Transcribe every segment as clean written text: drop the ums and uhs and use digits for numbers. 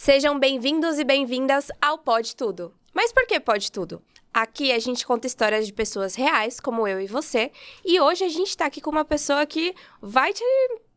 Sejam bem-vindos e bem-vindas ao Pode Tudo. Mas por que Pode Tudo? Aqui a gente conta histórias de pessoas reais, como eu e você, e hoje a gente tá aqui com uma pessoa que vai te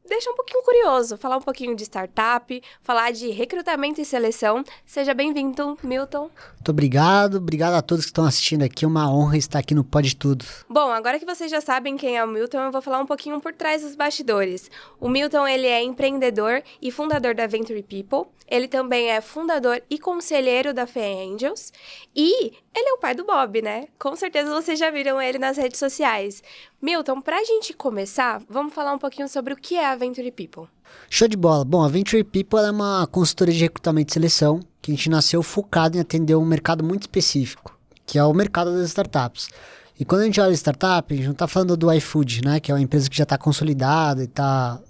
deixar um pouquinho curioso, falar um pouquinho de startup, falar de recrutamento e seleção. Seja bem-vindo, Milton. Muito obrigado a todos que estão assistindo aqui, é uma honra estar aqui no Pode Tudo. Bom, agora que vocês já sabem quem é o Milton, eu vou falar um pouquinho por trás dos bastidores. O Milton, ele é empreendedor e fundador da Venture People, ele também é fundador e conselheiro da Fé Angels, e ele é o pai do Bob, né? Com certeza vocês já viram ele nas redes sociais. Milton, pra gente começar, vamos falar um pouquinho sobre o que é a Venture People. Show de bola. Bom, a Venture People é uma consultoria de recrutamento e seleção que a gente nasceu focado em atender um mercado muito específico, que é o mercado das startups. E quando a gente olha startup, a gente não está falando do iFood, né? Que é uma empresa que já está consolidada e está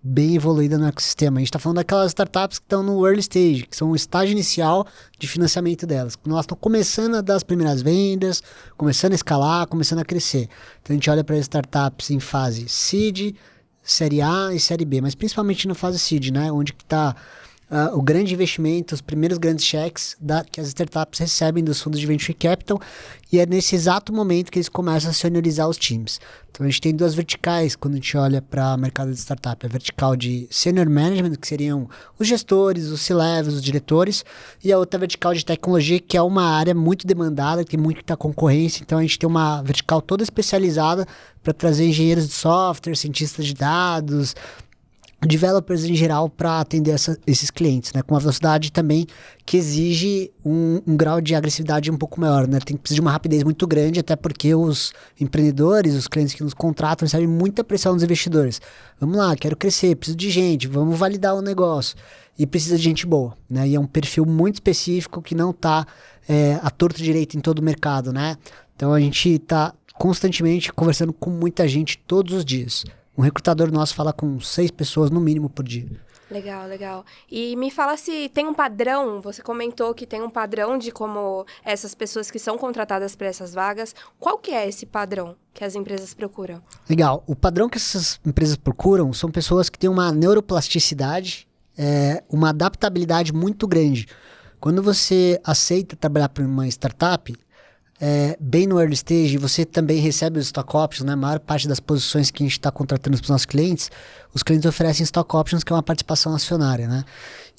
bem evoluída no ecossistema. A gente está falando daquelas startups que estão no early stage, que são o estágio inicial de financiamento delas. Quando elas estão começando a dar as primeiras vendas, começando a escalar, começando a crescer. Então a gente olha para startups em fase seed, série A e série B, mas principalmente na fase seed, né? Onde está o grande investimento, os primeiros grandes cheques que as startups recebem dos fundos de Venture Capital, e é nesse exato momento que eles começam a seniorizar os times. Então a gente tem duas verticais quando a gente olha para o mercado de startup. A vertical de Senior Management, que seriam os gestores, os C-levels, os diretores, e a outra vertical de tecnologia, que é uma área muito demandada, que tem muita concorrência. Então a gente tem uma vertical toda especializada para trazer engenheiros de software, cientistas de dados, developers em geral para atender esses clientes, né? Com uma velocidade também que exige um grau de agressividade um pouco maior, né? Precisa de uma rapidez muito grande, até porque os empreendedores, os clientes que nos contratam, recebem muita pressão dos investidores. Vamos lá, quero crescer, preciso de gente, vamos validar o negócio. E precisa de gente boa, né? E é um perfil muito específico que não está à torto direito em todo o mercado, né? Então a gente está constantemente conversando com muita gente todos os dias. Um recrutador nosso fala com 6 pessoas no mínimo por dia. Legal, legal. E me fala se tem um padrão, você comentou que tem um padrão de como essas pessoas que são contratadas para essas vagas, qual que é esse padrão que as empresas procuram? Legal. O padrão que essas empresas procuram são pessoas que têm uma neuroplasticidade, uma adaptabilidade muito grande. Quando você aceita trabalhar para uma startup, bem no early stage, você também recebe os stock options, né? A maior parte das posições que a gente está contratando para os nossos clientes, os clientes oferecem stock options, que é uma participação acionária, né?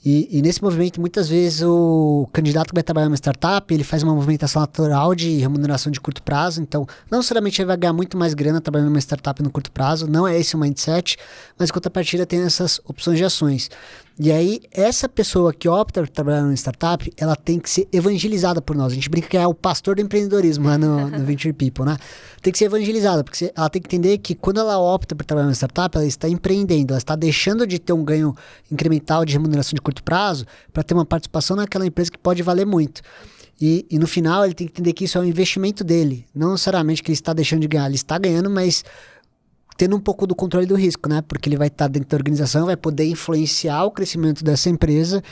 E nesse movimento, muitas vezes, o candidato que vai trabalhar numa startup, ele faz uma movimentação natural de remuneração de curto prazo. Então, não necessariamente ele vai ganhar muito mais grana trabalhando numa startup no curto prazo, não é esse o mindset, mas em contrapartida tem essas opções de ações. E aí, essa pessoa que opta por trabalhar numa startup, ela tem que ser evangelizada por nós. A gente brinca que é o pastor do empreendedorismo lá no Venture People, né? Tem que ser evangelizada, porque ela tem que entender que quando ela opta por trabalhar numa startup, ela está empreendendo, ela está deixando de ter um ganho incremental de remuneração de curto prazo para ter uma participação naquela empresa que pode valer muito. E no final, ele tem que entender que isso é um investimento dele. Não necessariamente que ele está deixando de ganhar, ele está ganhando, mas tendo um pouco do controle do risco, né? Porque ele vai estar dentro da organização, vai poder influenciar o crescimento dessa empresa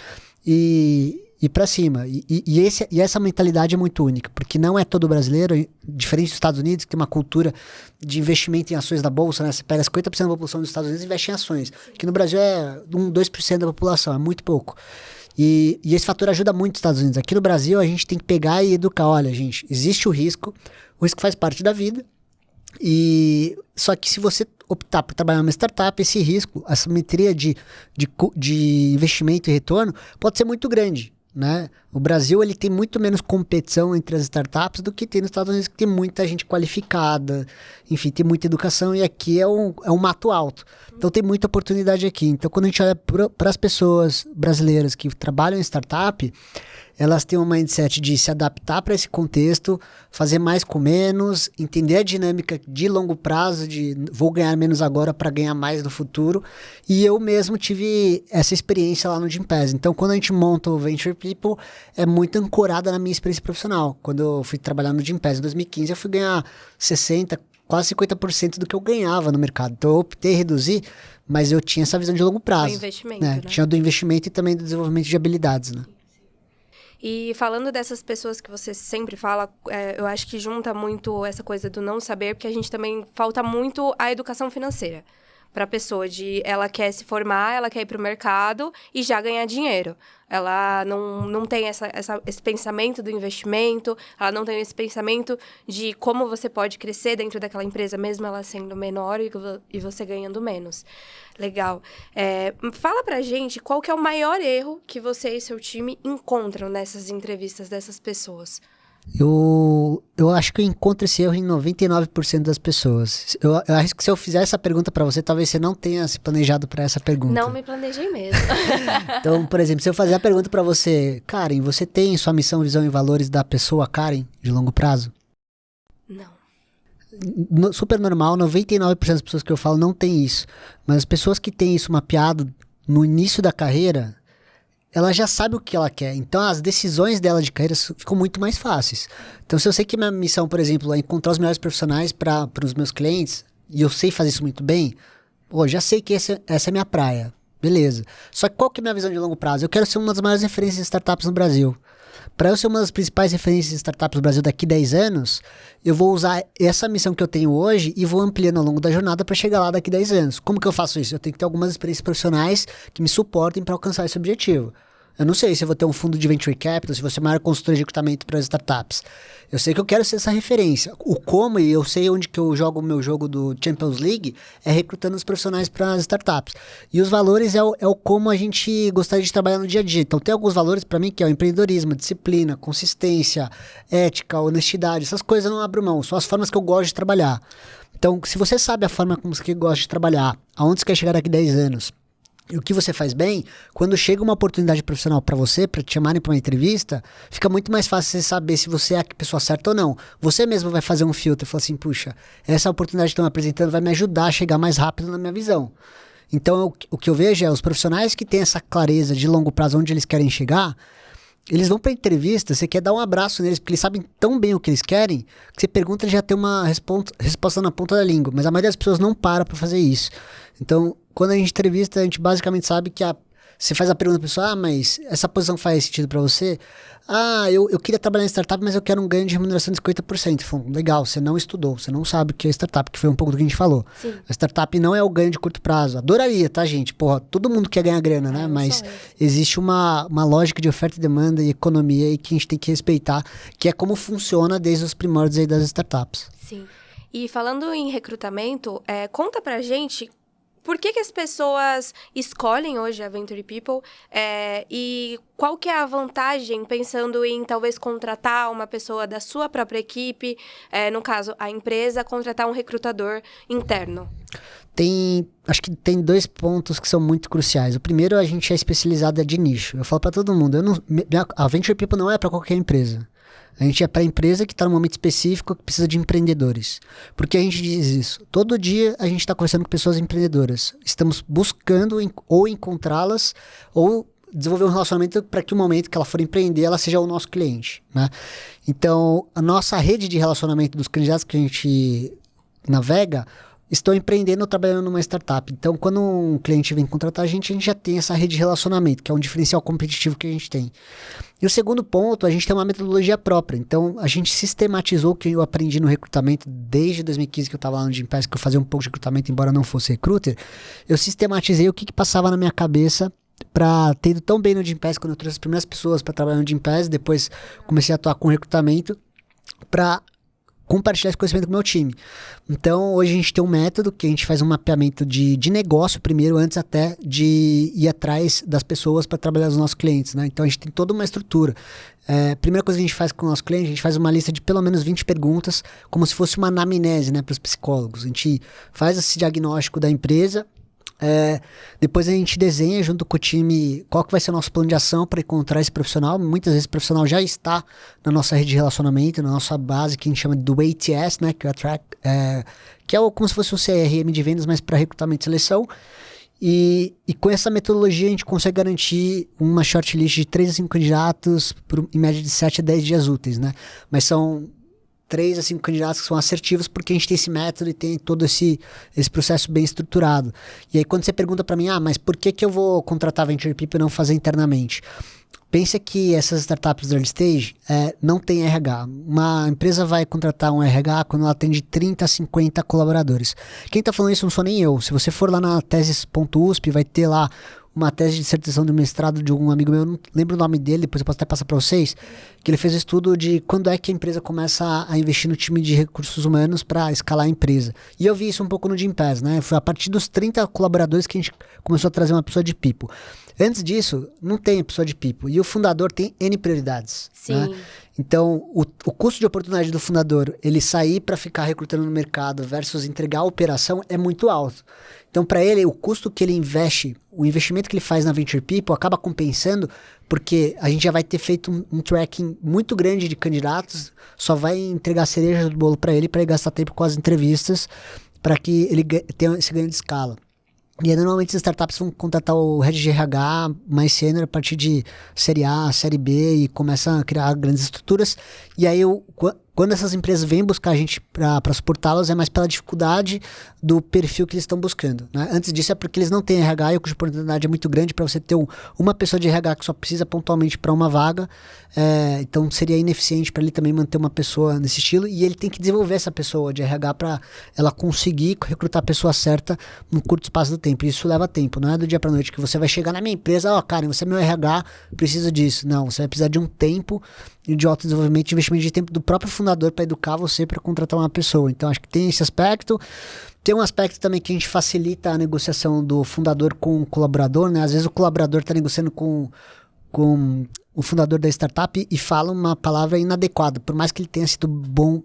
e para cima. E essa mentalidade é muito única, porque não é todo brasileiro, diferente dos Estados Unidos, que tem uma cultura de investimento em ações da Bolsa, né? Você pega 50% da população dos Estados Unidos e investe em ações. Aqui no Brasil é 2% da população, é muito pouco. E esse fator ajuda muito os Estados Unidos. Aqui no Brasil, a gente tem que pegar e educar. Olha, gente, existe o risco faz parte da vida. E só que se você optar por trabalhar numa startup, esse risco, a simetria de investimento e retorno pode ser muito grande, né? O Brasil ele tem muito menos competição entre as startups do que tem nos Estados Unidos, que tem muita gente qualificada, enfim, tem muita educação, e aqui é um mato alto. Então tem muita oportunidade aqui. Então quando a gente olha para as pessoas brasileiras que trabalham em startup, elas têm um mindset de se adaptar para esse contexto, fazer mais com menos, entender a dinâmica de longo prazo, de vou ganhar menos agora para ganhar mais no futuro. E eu mesmo tive essa experiência lá no Gympass. Então, quando a gente monta o Venture People, é muito ancorada na minha experiência profissional. Quando eu fui trabalhar no Gympass em 2015, eu fui ganhar 60%, quase 50% do que eu ganhava no mercado. Então, eu optei em reduzir, mas eu tinha essa visão de longo prazo. Do investimento, né? Tinha do investimento e também do desenvolvimento de habilidades, né? E falando dessas pessoas que você sempre fala, eu acho que junta muito essa coisa do não saber, porque a gente também falta muito a educação financeira. para a pessoa, de ela quer se formar, ela quer ir para o mercado e já ganhar dinheiro. Ela não tem esse pensamento do investimento, ela não tem esse pensamento de como você pode crescer dentro daquela empresa, mesmo ela sendo menor e você ganhando menos. Legal. Fala pra gente qual que é o maior erro que você e seu time encontram nessas entrevistas dessas pessoas. Eu acho que eu encontro esse erro em 99% das pessoas. Eu acho que se eu fizer essa pergunta pra você, talvez você não tenha se planejado pra essa pergunta. Não me planejei mesmo. Então, por exemplo, se eu fazer a pergunta pra você, Karen, você tem sua missão, visão e valores da pessoa Karen de longo prazo? Não. Super normal, 99% das pessoas que eu falo não tem isso. Mas as pessoas que têm isso mapeado no início da carreira, ela já sabe o que ela quer. Então, as decisões dela de carreira ficam muito mais fáceis. Então, se eu sei que minha missão, por exemplo, é encontrar os melhores profissionais para os meus clientes, e eu sei fazer isso muito bem, já sei que essa é a minha praia. Beleza. Só que qual que é a minha visão de longo prazo? Eu quero ser uma das maiores referências de startups no Brasil. Para eu ser uma das principais referências de startups no Brasil daqui a 10 anos, eu vou usar essa missão que eu tenho hoje e vou ampliando ao longo da jornada para chegar lá daqui a 10 anos. Como que eu faço isso? Eu tenho que ter algumas experiências profissionais que me suportem para alcançar esse objetivo. Eu não sei se eu vou ter um fundo de venture capital, se vou ser maior consultor de recrutamento para as startups. Eu sei que eu quero ser essa referência. O como, e eu sei onde que eu jogo o meu jogo do Champions League, é recrutando os profissionais para as startups. E os valores é o como a gente gostaria de trabalhar no dia a dia. Então tem alguns valores para mim que é o empreendedorismo, disciplina, consistência, ética, honestidade. Essas coisas eu não abro mão, são as formas que eu gosto de trabalhar. Então, se você sabe a forma como você gosta de trabalhar, aonde você quer chegar daqui a 10 anos, e o que você faz bem, quando chega uma oportunidade profissional para você, para te chamarem para uma entrevista, fica muito mais fácil você saber se você é a pessoa certa ou não. Você mesmo vai fazer um filtro e falar assim, puxa, essa oportunidade que estão me apresentando vai me ajudar a chegar mais rápido na minha visão. Então, o que eu vejo é os profissionais que têm essa clareza de longo prazo onde eles querem chegar, eles vão para entrevista, você quer dar um abraço neles, porque eles sabem tão bem o que eles querem, que você pergunta e já tem uma resposta na ponta da língua. Mas a maioria das pessoas não para fazer isso. Então, quando a gente entrevista, a gente basicamente sabe que você faz a pergunta para a pessoa, mas essa posição faz sentido para você? Eu queria trabalhar em startup, mas eu quero um ganho de remuneração de 50%. Fala, legal, você não estudou, você não sabe o que é startup, que foi um pouco do que a gente falou. Sim. A startup não é o ganho de curto prazo. Adoraria, tá, gente? Porra, todo mundo quer ganhar grana, né? Mas existe uma lógica de oferta e demanda e economia aí que a gente tem que respeitar, que é como funciona desde os primórdios aí das startups. Sim. E falando em recrutamento, conta pra gente por que as pessoas escolhem hoje a Venture People e qual que é a vantagem pensando em talvez contratar uma pessoa da sua própria equipe, no caso, a empresa, contratar um recrutador interno? Acho que tem 2 pontos que são muito cruciais. O primeiro, a gente é especializada de nicho. Eu falo para todo mundo, a Venture People não é para qualquer empresa. A gente é para a empresa que está num momento específico que precisa de empreendedores. Por que a gente diz isso? Todo dia a gente está conversando com pessoas empreendedoras. Estamos buscando ou encontrá-las ou desenvolver um relacionamento para que o momento que ela for empreender, ela seja o nosso cliente, né? Então, a nossa rede de relacionamento dos candidatos que a gente navega estão empreendendo ou trabalhando numa startup. Então, quando um cliente vem contratar a gente já tem essa rede de relacionamento, que é um diferencial competitivo que a gente tem. E o segundo ponto, a gente tem uma metodologia própria. Então, a gente sistematizou o que eu aprendi no recrutamento desde 2015, que eu estava lá no Gympass, que eu fazia um pouco de recrutamento, embora não fosse recruiter. Eu sistematizei o que passava na minha cabeça para ter ido tão bem no Gympass, quando eu trouxe as primeiras pessoas para trabalhar no Gympass, depois comecei a atuar com recrutamento, para compartilhar esse conhecimento com o meu time. Então, hoje a gente tem um método que a gente faz um mapeamento de negócio primeiro, antes até de ir atrás das pessoas para trabalhar os nossos clientes, né? Então, a gente tem toda uma estrutura. Primeira coisa que a gente faz com o nosso cliente, a gente faz uma lista de pelo menos 20 perguntas, como se fosse uma anamnese, né, para os psicólogos. A gente faz esse diagnóstico da empresa, depois a gente desenha junto com o time qual que vai ser o nosso plano de ação para encontrar esse profissional. Muitas vezes esse profissional já está na nossa rede de relacionamento, na nossa base, que a gente chama do ATS, né, que é o Attract, que é como se fosse um CRM de vendas, mas para recrutamento e seleção. E com essa metodologia a gente consegue garantir uma shortlist de 3 a 5 candidatos em média de 7 a 10 dias úteis, né? Mas são 3 a 5 candidatos que são assertivos porque a gente tem esse método e tem todo esse processo bem estruturado. E aí quando você pergunta para mim, mas por que eu vou contratar Venture People e não fazer internamente? Pensa que essas startups early stage não tem RH. Uma empresa vai contratar um RH quando ela tem de 30 a 50 colaboradores. Quem está falando isso não sou nem eu. Se você for lá na teses.usp, vai ter lá uma tese de dissertação de mestrado de um amigo meu, eu não lembro o nome dele, depois eu posso até passar para vocês, que ele fez um estudo de quando é que a empresa começa a investir no time de recursos humanos para escalar a empresa. E eu vi isso um pouco no Gympass, né? Foi a partir dos 30 colaboradores que a gente começou a trazer uma pessoa de people. Antes disso, não tem pessoa de people. E o fundador tem N prioridades. Sim. Né? Então, o custo de oportunidade do fundador, ele sair para ficar recrutando no mercado versus entregar a operação é muito alto. Então, para ele, o custo que ele investe, o investimento que ele faz na Venture People acaba compensando, porque a gente já vai ter feito um tracking muito grande de candidatos, só vai entregar a cereja do bolo para ele gastar tempo com as entrevistas, para que ele tenha esse ganho de escala. E aí, normalmente as startups vão contratar o head de RH mais sênior a partir de série A, série B e começam a criar grandes estruturas. E aí, quando essas empresas vêm buscar a gente para suportá-las, é mais pela dificuldade do perfil que eles estão buscando. Né? Antes disso é porque eles não têm RH e a oportunidade é muito grande para você ter uma pessoa de RH que só precisa pontualmente para uma vaga. Então seria ineficiente para ele também manter uma pessoa nesse estilo. E ele tem que desenvolver essa pessoa de RH para ela conseguir recrutar a pessoa certa num curto espaço do tempo. E isso leva tempo, não é do dia para noite que você vai chegar na minha empresa, Karen, você é meu RH, preciso disso. Não, você vai precisar de um tempo de autodesenvolvimento, de investimento de tempo do próprio fundador para educar você para contratar uma pessoa. Então, acho que tem esse aspecto. Tem um aspecto também que a gente facilita a negociação do fundador com o colaborador, né? Às vezes o colaborador está negociando com o fundador da startup e fala uma palavra inadequada. Por mais que ele tenha sido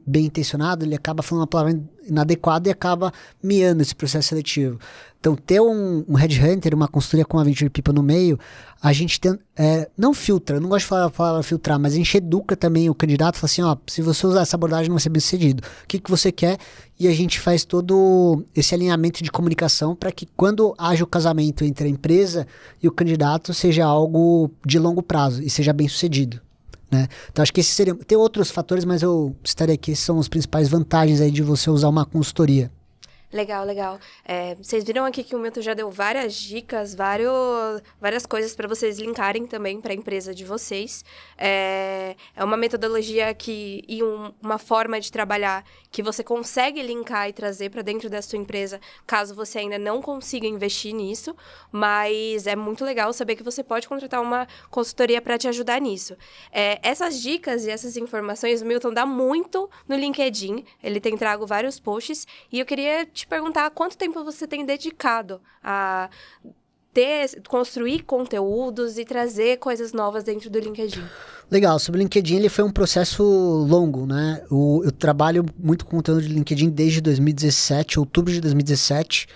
bem intencionado, ele acaba falando uma palavra inadequada e acaba miando esse processo seletivo. Então, ter um headhunter, uma consultoria com a Venture People no meio, a gente não filtra, não gosto de falar a palavra filtrar, mas a gente educa também o candidato, fala assim, se você usar essa abordagem não vai ser bem sucedido. O que você quer? E a gente faz todo esse alinhamento de comunicação para que quando haja o casamento entre a empresa e o candidato seja algo de longo prazo e seja bem sucedido. Né? Então acho que esses seriam. Tem outros fatores, mas eu estaria aqui, esses são as principais vantagens aí de você usar uma consultoria. Legal, legal. Vocês viram aqui que o Milton já deu várias dicas, várias coisas para vocês linkarem também para a empresa de vocês. É uma metodologia e uma forma de trabalhar que você consegue linkar e trazer para dentro da sua empresa, caso você ainda não consiga investir nisso, mas é muito legal saber que você pode contratar uma consultoria para te ajudar nisso. Essas dicas e essas informações o Milton dá muito no LinkedIn, ele tem trago vários posts, e eu queria te perguntar quanto tempo você tem dedicado a construir conteúdos e trazer coisas novas dentro do LinkedIn. Legal, sobre o LinkedIn ele foi um processo longo, né? Eu trabalho muito com conteúdo de LinkedIn desde 2017, outubro de 2017,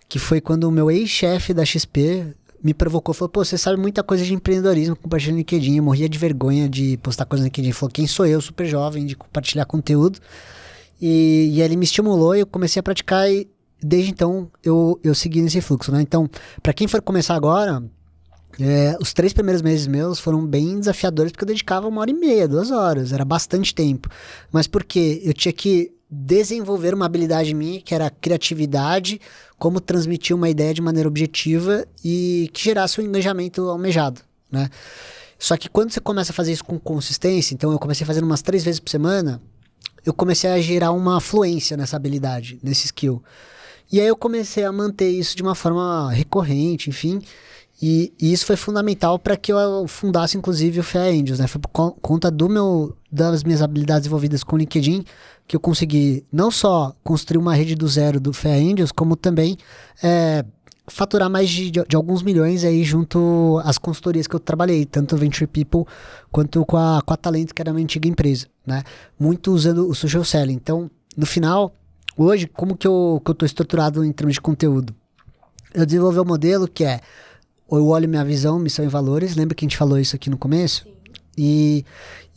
que foi quando o meu ex-chefe da XP me provocou, falou, você sabe muita coisa de empreendedorismo compartilhando no LinkedIn, eu morria de vergonha de postar coisas no LinkedIn, ele falou, quem sou eu, super jovem, de compartilhar conteúdo. E ele me estimulou e eu comecei a praticar e desde então eu segui nesse fluxo, né? Então, para quem for começar agora, os 3 primeiros meses meus foram bem desafiadores porque eu dedicava 1h30, 2 horas, era bastante tempo. Mas porque eu tinha que desenvolver uma habilidade minha, que era a criatividade, como transmitir uma ideia de maneira objetiva e que gerasse um engajamento almejado, né? Só que quando você começa a fazer isso com consistência, então eu comecei fazendo umas 3 vezes por semana, eu comecei a gerar uma fluência nessa habilidade, nesse skill. E aí eu comecei a manter isso de uma forma recorrente, enfim. E isso foi fundamental para que eu fundasse, inclusive, o FEA Angels, né? Foi por conta das minhas habilidades envolvidas com o LinkedIn que eu consegui não só construir uma rede do zero do FEA Angels, como também faturar mais de alguns milhões aí junto às consultorias que eu trabalhei, tanto o Venture People quanto com a Talento, que era a minha antiga empresa, né? Muito usando o social selling. Então, no final, hoje, como que eu tô estruturado em termos de conteúdo? Eu desenvolvi um modelo que eu olho minha visão, missão e valores, lembra que a gente falou isso aqui no começo? Sim. E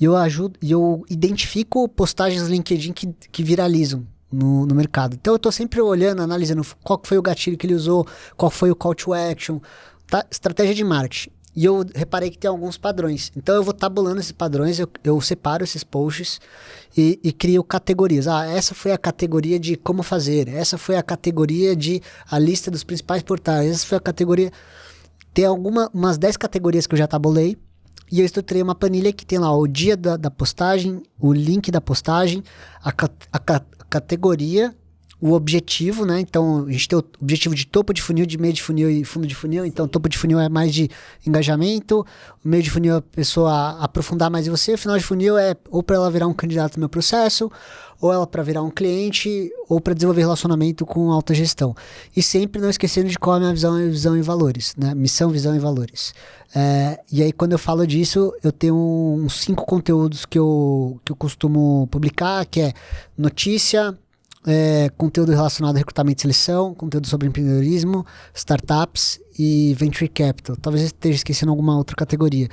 eu identifico postagens no LinkedIn que viralizam no mercado. Então eu tô sempre olhando, analisando qual foi o gatilho que ele usou, qual foi o call to action, tá? Estratégia de marketing. E eu reparei que tem alguns padrões. Então eu vou tabulando esses padrões, eu separo esses posts e crio categorias. Essa foi a categoria de como fazer, essa foi a categoria de a lista dos principais portais, essa foi a categoria... Tem umas 10 categorias que eu já tabulei e eu estruturei uma planilha que tem lá o dia da postagem, o link da postagem, a categoria, o objetivo, né? Então, a gente tem o objetivo de topo de funil, de meio de funil e fundo de funil. Então, topo de funil é mais de engajamento, o meio de funil é a pessoa aprofundar mais em você, o final de funil é ou para ela virar um candidato no meu processo, ou ela para virar um cliente, ou para desenvolver relacionamento com alta gestão. E sempre não esquecendo de qual é a minha visão e valores, né? Missão, visão e valores. E aí, quando eu falo disso, eu tenho uns 5 conteúdos que eu costumo publicar, que é notícia, conteúdo relacionado a recrutamento e seleção, conteúdo sobre empreendedorismo, startups e venture capital. Talvez eu esteja esquecendo alguma outra categoria.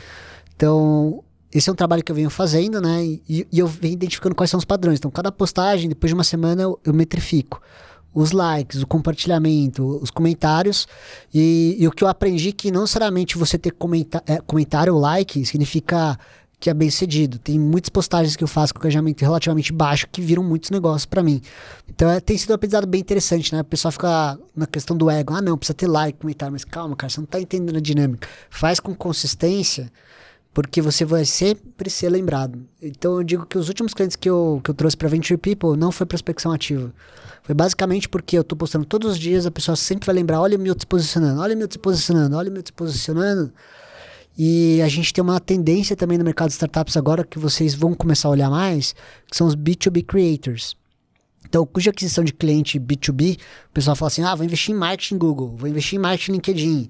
Então, esse é um trabalho que eu venho fazendo, né? E eu venho identificando quais são os padrões. Então, cada postagem, depois de uma semana, eu metrifico os likes, o compartilhamento, os comentários. E o que eu aprendi que não necessariamente você ter comentário ou like significa que é bem sucedido. Tem muitas postagens que eu faço com engajamento relativamente baixo que viram muitos negócios pra mim. Então tem sido um aprendizado bem interessante, né? O pessoal fica na questão do ego. Não, precisa ter like, comentário. Mas calma, cara, você não tá entendendo a dinâmica. Faz com consistência, porque você vai sempre ser lembrado. Então eu digo que os últimos clientes que eu trouxe pra Venture People não foi prospecção ativa. Foi basicamente porque eu tô postando todos os dias, a pessoa sempre vai lembrar, olha o Milton se posicionando, olha o Milton se posicionando, olha o Milton se posicionando. E a gente tem uma tendência também no mercado de startups agora que vocês vão começar a olhar mais, que são os B2B creators. Então, cuja aquisição de cliente B2B, o pessoal fala assim, vou investir em marketing Google, vou investir em marketing LinkedIn.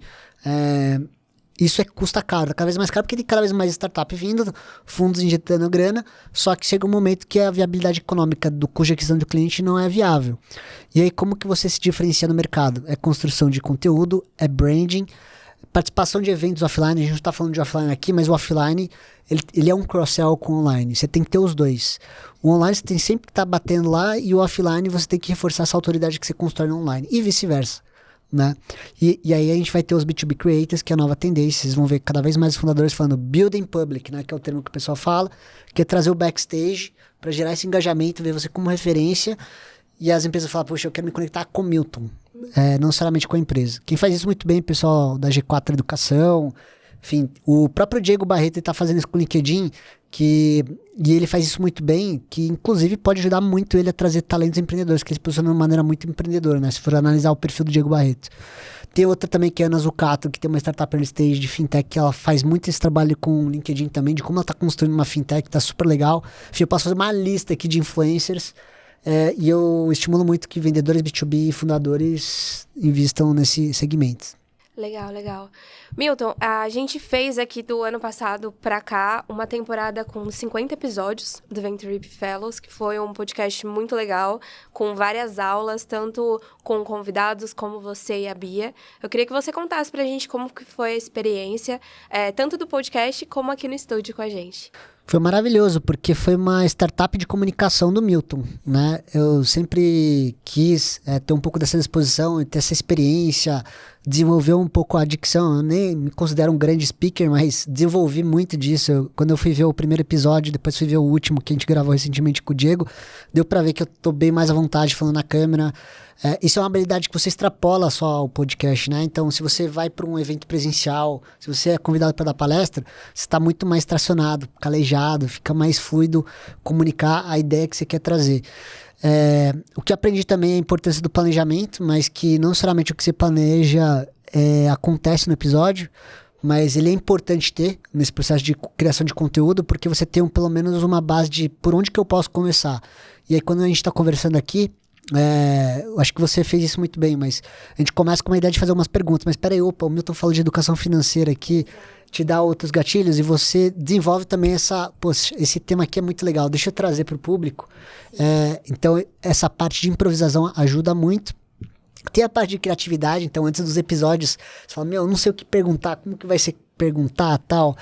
Isso custa caro, cada vez mais caro, porque tem cada vez mais startup vindo, fundos injetando grana, só que chega um momento que a viabilidade econômica cuja aquisição do cliente não é viável. E aí, como que você se diferencia no mercado? É construção de conteúdo, é branding, participação de eventos offline. A gente não está falando de offline aqui, mas o offline ele é um cross-sell com o online. Você tem que ter os dois. O online você tem sempre que estar batendo lá, e o offline você tem que reforçar essa autoridade que você constrói no online, e vice-versa, né? E aí a gente vai ter os B2B creators, que é a nova tendência. Vocês vão ver cada vez mais os fundadores falando building public, né? Que é o termo que o pessoal fala, que é trazer o backstage para gerar esse engajamento, ver você como referência. E as empresas falam, poxa, eu quero me conectar com o Milton, não necessariamente com a empresa. Quem faz isso muito bem é o pessoal da G4 Educação. Enfim, o próprio Diego Barreto está fazendo isso com o LinkedIn, e ele faz isso muito bem, que inclusive pode ajudar muito ele a trazer talentos empreendedores, que ele se posiciona de uma maneira muito empreendedora, né? Se for analisar o perfil do Diego Barreto. Tem outra também, que é a Ana Zucato, que tem uma startup early stage de fintech, que ela faz muito esse trabalho com o LinkedIn também, de como ela está construindo uma fintech, tá super legal. Enfim, eu posso fazer uma lista aqui de influencers. E eu estimulo muito que vendedores B2B e fundadores invistam nesse segmento. Legal, legal. Milton, a gente fez aqui do ano passado pra cá uma temporada com 50 episódios do Venture Fellows, que foi um podcast muito legal, com várias aulas, tanto com convidados como você e a Bia. Eu queria que você contasse pra gente como que foi a experiência, tanto do podcast como aqui no estúdio com a gente. Foi maravilhoso, porque foi uma startup de comunicação do Milton, né? Eu sempre quis ter um pouco dessa disposição, ter essa experiência, desenvolver um pouco a dicção. Eu nem me considero um grande speaker, mas desenvolvi muito disso. Quando eu fui ver o primeiro episódio, depois fui ver o último que a gente gravou recentemente com o Diego, deu pra ver que eu tô bem mais à vontade falando na câmera. Isso é uma habilidade que você extrapola só o podcast, né? Então, se você vai para um evento presencial, se você é convidado para dar palestra, você está muito mais tracionado, calejado, fica mais fluido comunicar a ideia que você quer trazer. O que aprendi também é a importância do planejamento, mas que não necessariamente o que você planeja acontece no episódio, mas ele é importante ter nesse processo de criação de conteúdo, porque você tem pelo menos uma base de por onde que eu posso começar. E aí, quando a gente está conversando aqui, eu acho que você fez isso muito bem, mas a gente começa com uma ideia de fazer umas perguntas, mas peraí, o Milton falou de educação financeira aqui, te dá outros gatilhos, e você desenvolve também esse tema aqui é muito legal, deixa eu trazer para o público. Então essa parte de improvisação ajuda muito. Tem a parte de criatividade, então antes dos episódios você fala, eu não sei o que perguntar, como que vai ser perguntar, tal.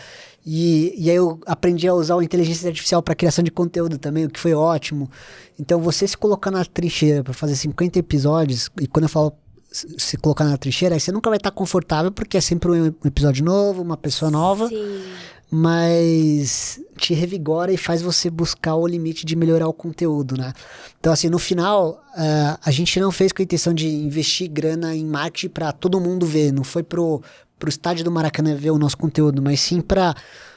E aí eu aprendi a usar a inteligência artificial para criação de conteúdo também, o que foi ótimo. Então você se colocar na trincheira para fazer 50 episódios, e quando eu falo se colocar na trincheira, aí você nunca vai estar confortável, porque é sempre um episódio novo, uma pessoa nova. Sim. Mas te revigora e faz você buscar o limite de melhorar o conteúdo, né? Então, assim, no final, a gente não fez com a intenção de investir grana em marketing para todo mundo ver, não foi pro estádio do Maracanã ver o nosso conteúdo, mas sim para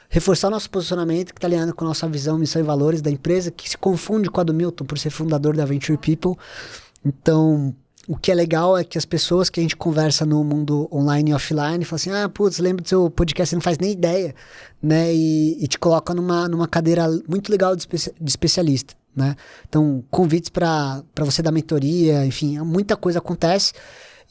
reforçar o nosso posicionamento, que está alinhado com a nossa visão, missão e valores da empresa, que se confunde com a do Milton, por ser fundador da Venture People. Então, o que é legal é que as pessoas que a gente conversa no mundo online e offline falam assim, putz, lembro do seu podcast, você não faz nem ideia, né? E te coloca numa cadeira muito legal de especialista, né? Então, convites para você dar mentoria, enfim, muita coisa acontece.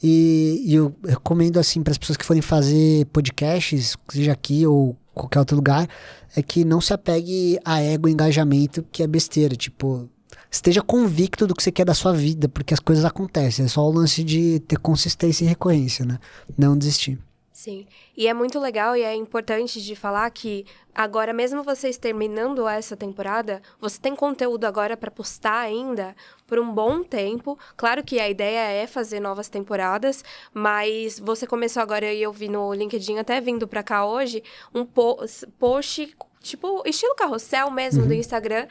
E eu recomendo, assim, para as pessoas que forem fazer podcasts, seja aqui ou qualquer outro lugar, é que não se apegue a ego e engajamento, que é besteira, tipo... Esteja convicto do que você quer da sua vida, porque as coisas acontecem. É só o lance de ter consistência e recorrência, né? Não desistir. Sim. E é muito legal e é importante de falar que agora, mesmo vocês terminando essa temporada, você tem conteúdo agora para postar ainda por um bom tempo. Claro que a ideia é fazer novas temporadas, mas você começou agora, e eu vi no LinkedIn, até vindo para cá hoje, um post... tipo, estilo carrossel mesmo do Instagram,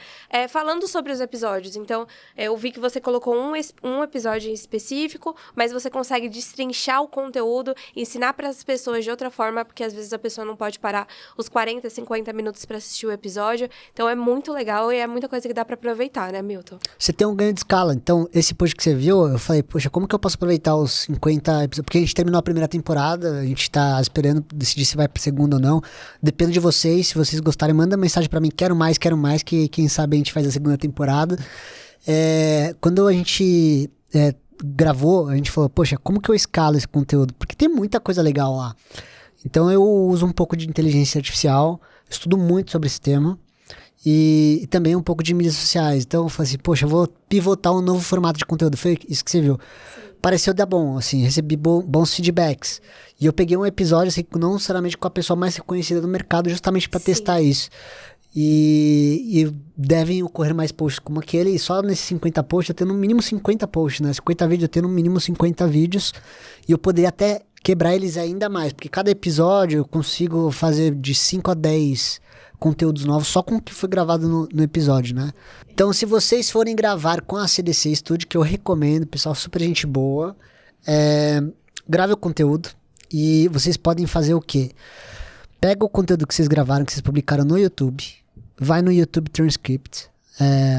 falando sobre os episódios. Então, eu vi que você colocou um episódio em específico, mas você consegue destrinchar o conteúdo, ensinar para as pessoas de outra forma, porque às vezes a pessoa não pode parar os 40, 50 minutos para assistir o episódio. Então, é muito legal e é muita coisa que dá para aproveitar, né, Milton? Você tem um ganho de escala. Então, esse post que você viu, eu falei, poxa, como que eu posso aproveitar os 50 episódios? Porque a gente terminou a primeira temporada, a gente tá esperando decidir se vai pra segunda ou não. Depende de vocês, se vocês gostarem, manda mensagem pra mim, quero mais, que quem sabe a gente faz a segunda temporada. Quando a gente gravou, a gente falou, poxa, como que eu escalo esse conteúdo? Porque tem muita coisa legal lá. Então eu uso um pouco de inteligência artificial, estudo muito sobre esse tema e também um pouco de mídias sociais. Então eu falei assim, poxa, eu vou pivotar um novo formato de conteúdo. Foi isso que você viu. Sim. Pareceu dar bom, assim, recebi bons feedbacks. E eu peguei um episódio, assim, não necessariamente com a pessoa mais reconhecida do mercado, justamente para testar isso. E devem ocorrer mais posts como aquele, e só nesses 50 posts eu tenho no mínimo 50 posts, né? 50 vídeos eu tenho no mínimo 50 vídeos, e eu poderia até quebrar eles ainda mais, porque cada episódio eu consigo fazer de 5 a 10 conteúdos novos só com o que foi gravado no episódio, né? Então, se vocês forem gravar com a CDC Studio, que eu recomendo, pessoal, super gente boa, grave o conteúdo e vocês podem fazer o quê? Pega o conteúdo que vocês gravaram, que vocês publicaram no YouTube, vai no YouTube Transcript,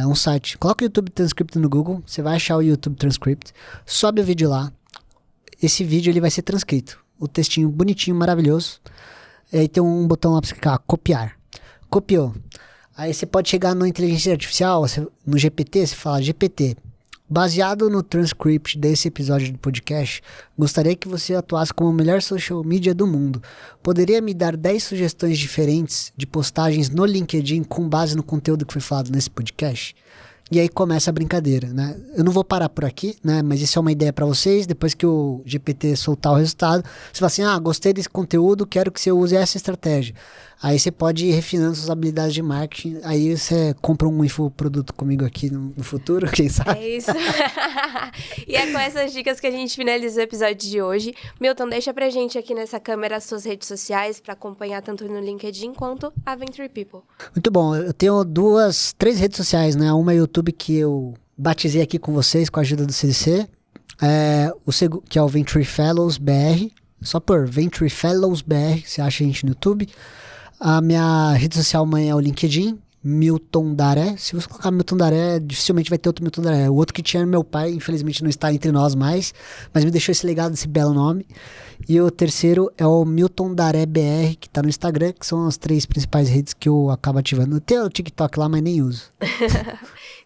um site, coloca o YouTube Transcript no Google, você vai achar o YouTube Transcript, sobe o vídeo lá, esse vídeo ele vai ser transcrito, o textinho bonitinho, maravilhoso, e aí tem um botão lá para você clicar, copiar. Copiou. Aí você pode chegar na inteligência artificial, no GPT, você fala, GPT, baseado no transcript desse episódio do podcast, gostaria que você atuasse como a melhor social media do mundo. Poderia me dar 10 sugestões diferentes de postagens no LinkedIn com base no conteúdo que foi falado nesse podcast? E aí começa a brincadeira, né? Eu não vou parar por aqui, né? Mas isso é uma ideia para vocês. Depois que o GPT soltar o resultado, você fala assim, gostei desse conteúdo, quero que você use essa estratégia. Aí você pode ir refinando suas habilidades de marketing. Aí você compra um infoproduto comigo aqui no futuro, quem sabe? É isso. E é com essas dicas que a gente finaliza o episódio de hoje. Milton, deixa pra gente aqui nessa câmera as suas redes sociais para acompanhar tanto no LinkedIn quanto a Venture People. Muito bom. Eu tenho 3 redes sociais, né? Uma é o YouTube, que eu batizei aqui com vocês com a ajuda do CDC. Que é o Venture Fellows BR. Só por Venture Fellows BR, você acha a gente no YouTube. A minha rede social mãe é o LinkedIn, Milton Daré. Se você colocar Milton Daré, dificilmente vai ter outro Milton Daré. O outro que tinha meu pai, infelizmente não está entre nós mais, mas me deixou esse legado, esse belo nome. E o terceiro é o Milton Daré BR, que está no Instagram, que são as 3 principais redes que eu acabo ativando. Tem o TikTok lá, mas nem uso.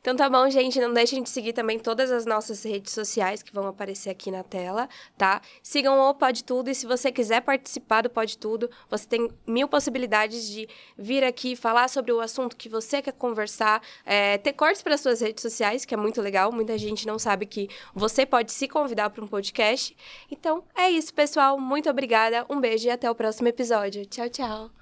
Então tá bom, gente. Não deixem de seguir também todas as nossas redes sociais que vão aparecer aqui na tela, tá? Sigam o Pode Tudo, e se você quiser participar do Pode Tudo, você tem 1000 possibilidades de vir aqui falar sobre o assunto que você quer conversar, ter cortes para suas redes sociais, que é muito legal. Muita gente não sabe que você pode se convidar para um podcast. Então é isso, pessoal. Muito obrigada. Um beijo e até o próximo episódio. Tchau, tchau.